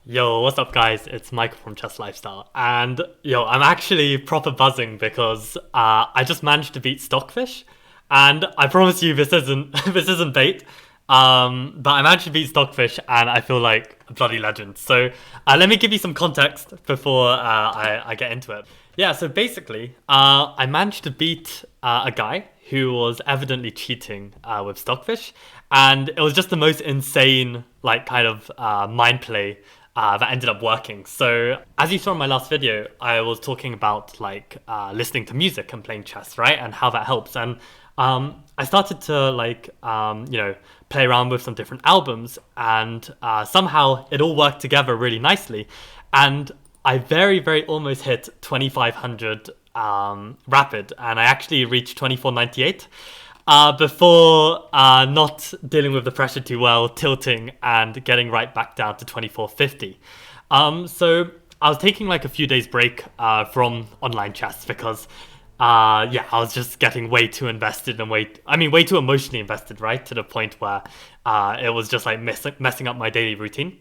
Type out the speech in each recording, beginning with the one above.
Yo, what's up guys? It's Michael from Chess Lifestyle. And yo, I'm actually proper buzzing because I just managed to beat Stockfish. And I promise you this isn't this isn't bait. But I managed to beat Stockfish and I feel like a bloody legend. So let me give you some context before I get into it. Yeah, so basically, I managed to beat a guy who was evidently cheating with Stockfish. And it was just the most insane, like, kind of mind play that ended up working. So as you saw in my last video, I was talking about like listening to music and playing chess, right? And how that helps. And I started to play around with some different albums and somehow it all worked together really nicely. And I very almost hit 2500 rapid, and I actually reached 2498 before not dealing with the pressure too well, tilting and getting right back down to 2450. So I was taking like a few days break from online chess because I was just getting way too invested and way too emotionally invested, right? To the point where it was just like messing up my daily routine.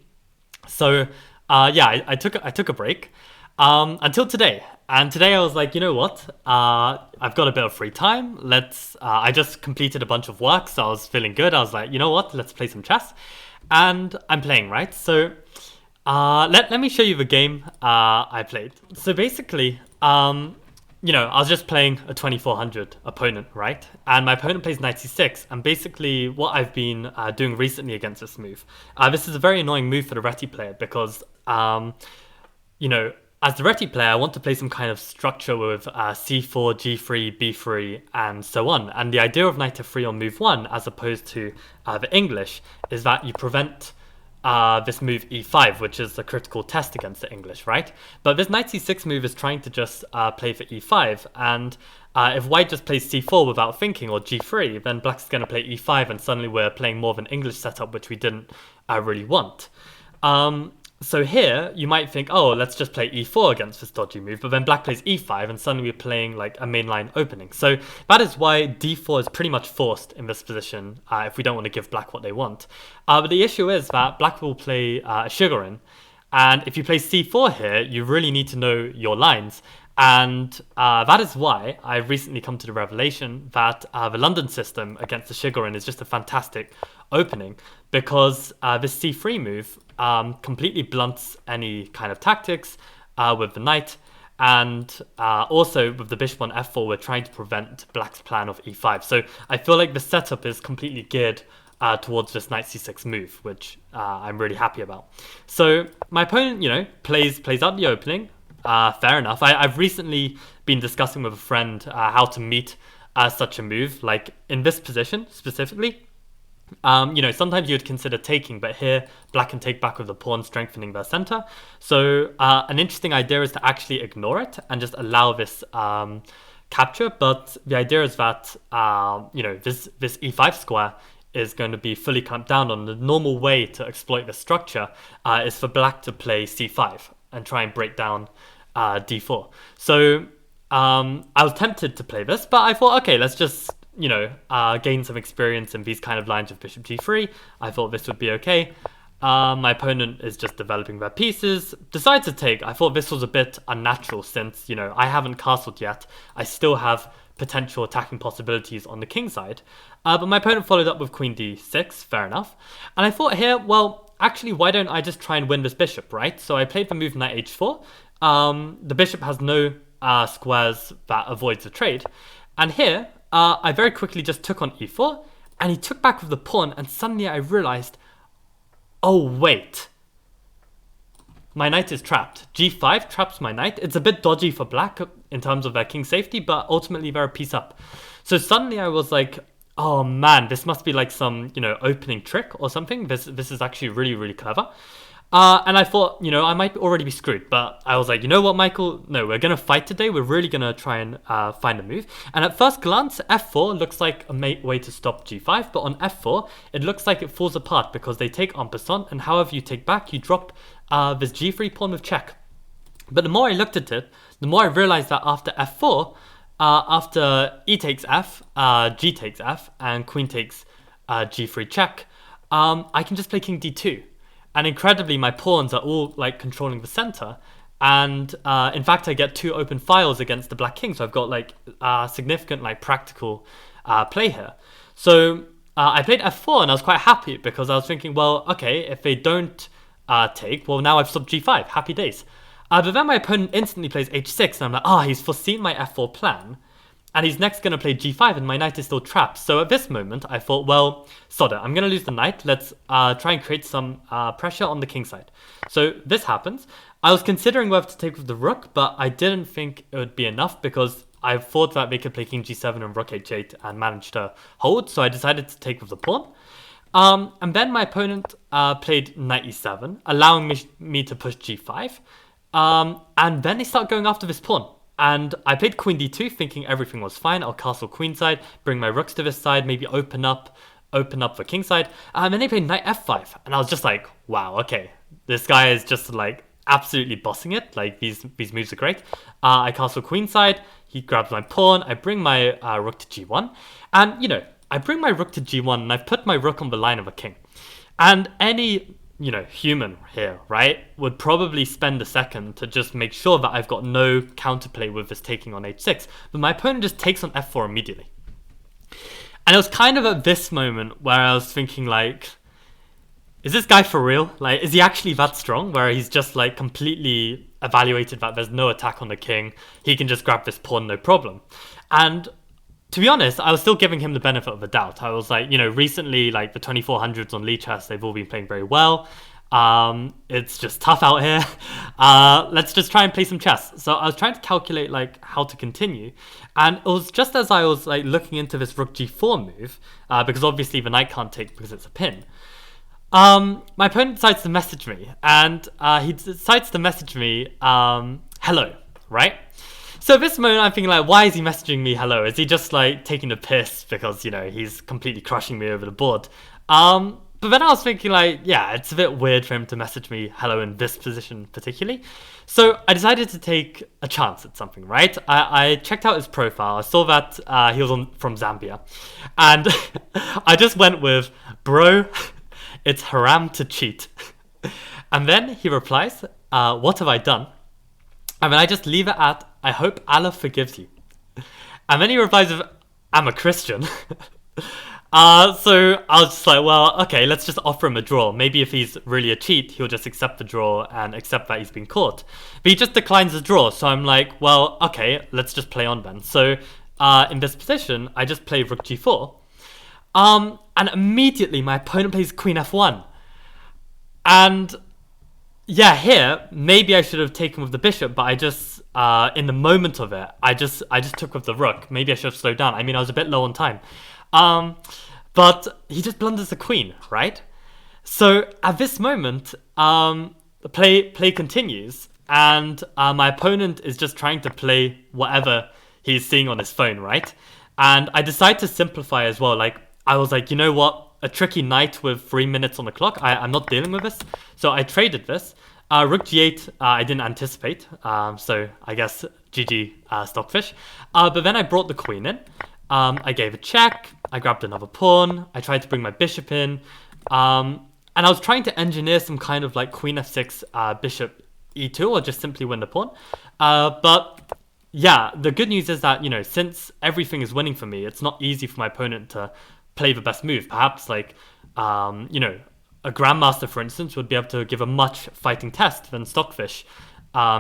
So I took a break until today. And today I was like, you know what? I've got a bit of free time. I just completed a bunch of work, so I was feeling good. I was like, you know what? Let's play some chess. And I'm playing, right? So let me show you the game I played. So basically, I was just playing a 2400 opponent, right? And my opponent plays knight c6. And basically what I've been doing recently against this move, this is a very annoying move for the Reti player because, as the Reti player, I want to play some kind of structure with c4, g3, b3, and so on. And the idea of knight f3 on move 1, as opposed to the English, is that you prevent this move e5, which is a critical test against the English, right? But this knight c6 move is trying to just play for e5, and if white just plays c4 without thinking, or g3, then black's going to play e5, and suddenly we're playing more of an English setup, which we didn't really want. So here, you might think, oh, let's just play e4 against this dodgy move, but then black plays e5, and suddenly we're playing like a mainline opening. So that is why d4 is pretty much forced in this position if we don't want to give black what they want. But the issue is that black will play a Shigorin, and if you play c4 here, you really need to know your lines. And that is why I've recently come to the revelation that the London system against the Shigorin is just a fantastic opening, because this c3 move completely blunts any kind of tactics with the knight, and also with the bishop on f4 we're trying to prevent black's plan of e5. So I feel like the setup is completely geared towards this knight c6 move, which I'm really happy about. So my opponent, plays out the opening. Fair enough. I've recently been discussing with a friend how to meet such a move, like in this position specifically. Sometimes you'd consider taking, but here black can take back with the pawn, strengthening their center. So an interesting idea is to actually ignore it and just allow this capture. But the idea is that this e5 square is going to be fully clamped down on. The normal way to exploit the structure is for black to play c5 and try and break down d4. So I was tempted to play this, but I thought, okay, let's just gain some experience in these kind of lines of bishop g3. I thought this would be okay. My opponent is just developing their pieces, decides to take. I thought this was a bit unnatural since, I haven't castled yet. I still have potential attacking possibilities on the king side. But my opponent followed up with queen d6, fair enough. And I thought here, well, actually, why don't I just try and win this bishop, right? So I played the move knight h4. The bishop has no squares that avoids the trade. And here, I very quickly just took on e4, and he took back with the pawn, and suddenly I realized, oh wait, my knight is trapped. g5 traps my knight. It's a bit dodgy for black in terms of their king safety, but ultimately they're a piece up. So suddenly I was like, oh man, this must be like some, opening trick or something. This is actually really clever. And I thought, I might already be screwed, but I was like, you know what, Michael? No, we're going to fight today. We're really going to try and find a move. And at first glance, f4 looks like a way to stop g5, but on f4, it looks like it falls apart because they take en passant, and however you take back, you drop this g3 pawn with check. But the more I looked at it, the more I realized that after f4, after e takes f, g takes f, and queen takes g3 check, I can just play king d2. and incredibly my pawns are all like controlling the center. And in fact, I get 2 open files against the black king, so I've got like significant like practical play here. So I played f4 and I was quite happy because I was thinking, well, okay, if they don't take, well, now I've stopped g5, happy days. But then my opponent instantly plays h6 and I'm like, he's foreseen my f4 plan. And he's next going to play g5 and my knight is still trapped. So at this moment, I thought, well, sod it, I'm going to lose the knight. Let's try and create some pressure on the king side. So this happens. I was considering whether to take with the rook, but I didn't think it would be enough because I thought that they could play king g7 and rook h8 and manage to hold. So I decided to take with the pawn. And then my opponent played knight e7, allowing me to push g5. And then they start going after this pawn. And I played queen d2 thinking everything was fine. I'll castle queenside, bring my rooks to this side, maybe open up the king side. And then they played knight f5. And I was just like, wow, okay. This guy is just like absolutely bossing it. Like these moves are great. I castle queenside. He grabs my pawn. I bring my rook to g1. And, you know, I bring my rook to g1 and I've put my rook on the line of a king. And any human here, right, would probably spend a second to just make sure that I've got no counterplay with this taking on h6. But my opponent just takes on f4 immediately. And it was kind of at this moment where I was thinking, like, is this guy for real? Like, is he actually that strong? Where he's just, like, completely evaluated that there's no attack on the king. He can just grab this pawn, no problem. And to be honest, I was still giving him the benefit of the doubt. I was like, recently, like the 2400s on lichess, they've all been playing very well. It's just tough out here. Let's just try and play some chess. So I was trying to calculate like how to continue. And it was just as I was like looking into this rook g4 move, because obviously the knight can't take because it's a pin. My opponent decides to message me, and he decides to message me, hello, right? So at this moment, I'm thinking, like, why is he messaging me hello? Is he just, like, taking a piss because, he's completely crushing me over the board? But then I was thinking, like, yeah, it's a bit weird for him to message me hello in this position particularly. So I decided to take a chance at something, right? I checked out his profile. I saw that he was from Zambia. And I just went with, bro, it's haram to cheat. And then he replies, what have I done? And then I just leave it at, I hope Allah forgives you. And then he replies with, I'm a Christian. So I was just like, well, okay, let's just offer him a draw. Maybe if he's really a cheat, he'll just accept the draw and accept that he's been caught. But he just declines the draw. So I'm like, well, okay, let's just play on then. So in this position, I just play rook g4. And immediately my opponent plays queen f1. And yeah, here, maybe I should have taken with the bishop, but I just, in the moment of it, I just took with the rook. Maybe I should have slowed down. I mean, I was a bit low on time. But he just blunders the queen, right? So at this moment, the play continues, and my opponent is just trying to play whatever he's seeing on his phone, right? And I decide to simplify as well. Like, I was like, you know what? A tricky knight with 3 minutes on the clock. I'm not dealing with this. So I traded this. Rook g8, I didn't anticipate. So I guess GG Stockfish. But then I brought the queen in. I gave a check. I grabbed another pawn. I tried to bring my bishop in. And I was trying to engineer some kind of like queen f6, bishop e2, or just simply win the pawn. But yeah, the good news is that, since everything is winning for me, it's not easy for my opponent to play the best move. Perhaps like, a grandmaster, for instance, would be able to give a much fighting test than Stockfish,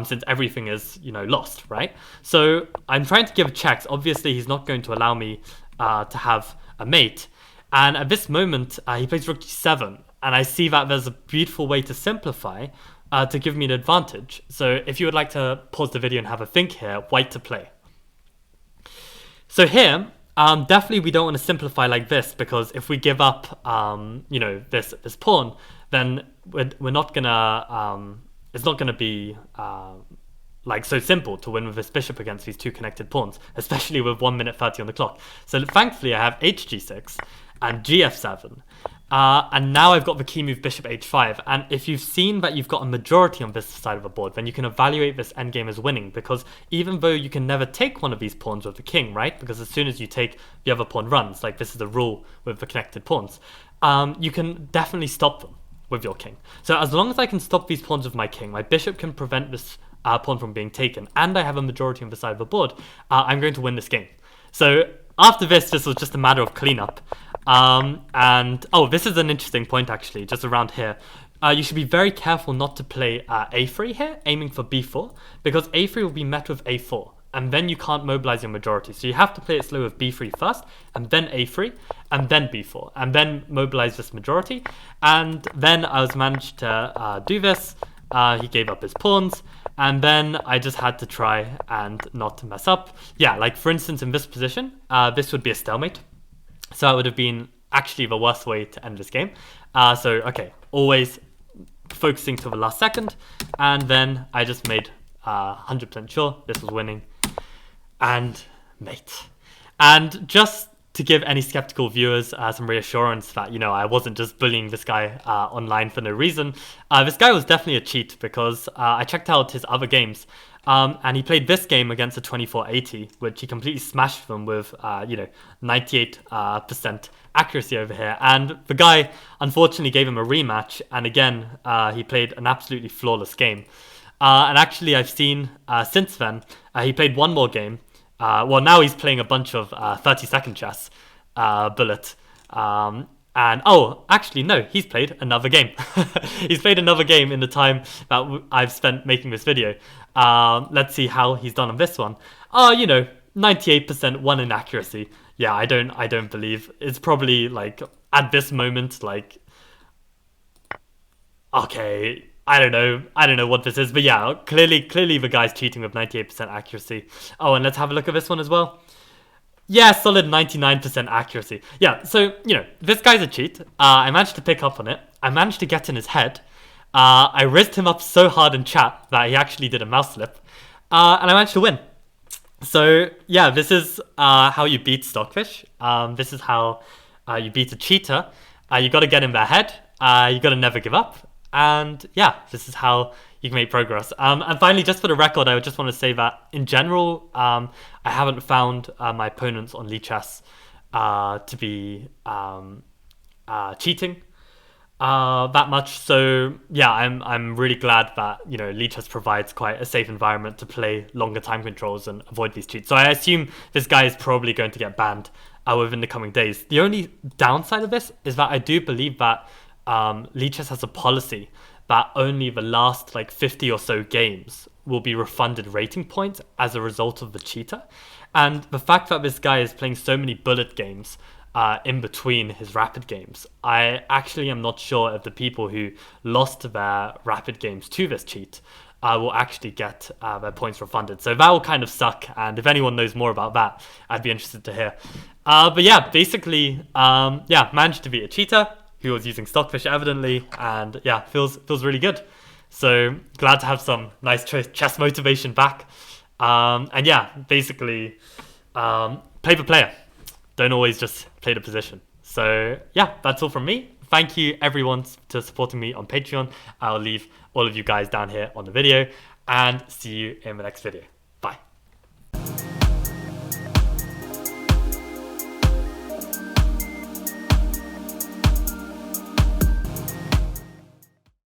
since everything is, lost, right? So I'm trying to give checks. Obviously, he's not going to allow me to have a mate. And at this moment, he plays rook g7. And I see that there's a beautiful way to simplify to give me an advantage. So if you would like to pause the video and have a think here, white to play. So here, definitely we don't want to simplify like this, because if we give up, this pawn, then we're not gonna, it's not gonna be like so simple to win with this bishop against these two connected pawns, especially with 1 minute 30 on the clock. So thankfully I have hg6 and gf7. And now I've got the key move bishop h5, and if you've seen that you've got a majority on this side of the board, then you can evaluate this endgame as winning, because even though you can never take one of these pawns with the king, right, because as soon as you take, the other pawn runs, like this is the rule with the connected pawns, you can definitely stop them. with your king. So as long as I can stop these pawns with my king, my bishop can prevent this pawn from being taken, and I have a majority on the side of the board, I'm going to win this game. So after this was just a matter of cleanup. And oh, this is an interesting point actually, just around here. You should be very careful not to play a3 here, aiming for b4, because a3 will be met with a4, and then you can't mobilize your majority. So you have to play it slow with b3 first, and then a3, and then b4, and then mobilize this majority. And then I was managed to do this. He gave up his pawns, and then I just had to try and not to mess up. Yeah, like for instance, in this position, this would be a stalemate. So it would have been actually the worst way to end this game. So, okay, always focusing to the last second, and then I just made 100% sure this was winning, and mate. And just to give any skeptical viewers some reassurance that, you know, I wasn't just bullying this guy online for no reason, this guy was definitely a cheat, because I checked out his other games, and he played this game against a 2480, which he completely smashed them with, 98% accuracy over here. And the guy unfortunately gave him a rematch, and again, he played an absolutely flawless game. And actually, I've seen since then, he played one more game. Well, now he's playing a bunch of 30-second chess, bullet. And oh, actually, no, he's played another game. He's played another game in the time that I've spent making this video. Let's see how he's done on this one. 98% one in accuracy. Yeah, I don't believe it's probably like at this moment, like, okay, I don't know what this is, but yeah, clearly the guy's cheating with 98% accuracy. Oh, and let's have a look at this one as well. Yeah, solid 99% accuracy. Yeah, so, this guy's a cheat. I managed to pick up on it. I managed to get in his head. I rizzed him up so hard in chat that he actually did a mouse slip. And I managed to win. So, yeah, this is how you beat Stockfish. This is how you beat a cheater. You got to get in their head. You got to never give up. And yeah, this is how you can make progress. And finally, just for the record, I just want to say that in general, I haven't found my opponents on lichess to be cheating that much. So yeah, I'm really glad that lichess provides quite a safe environment to play longer time controls and avoid these cheats. So I assume this guy is probably going to get banned within the coming days. The only downside of this is that I do believe that lichess has a policy that only the last 50 or so games will be refunded rating points as a result of the cheater. And the fact that this guy is playing so many bullet games in between his rapid games, I actually am not sure if the people who lost their rapid games to this cheat will actually get their points refunded. So that will kind of suck, and if anyone knows more about that, I'd be interested to hear. But yeah, basically, managed to beat a cheater who was using Stockfish evidently, and yeah, feels really good. So glad to have some nice chess motivation back. And yeah, basically, play the player. Don't always just play the position. So yeah, that's all from me. Thank you everyone for supporting me on Patreon. I'll leave all of you guys down here on the video, and see you in the next video.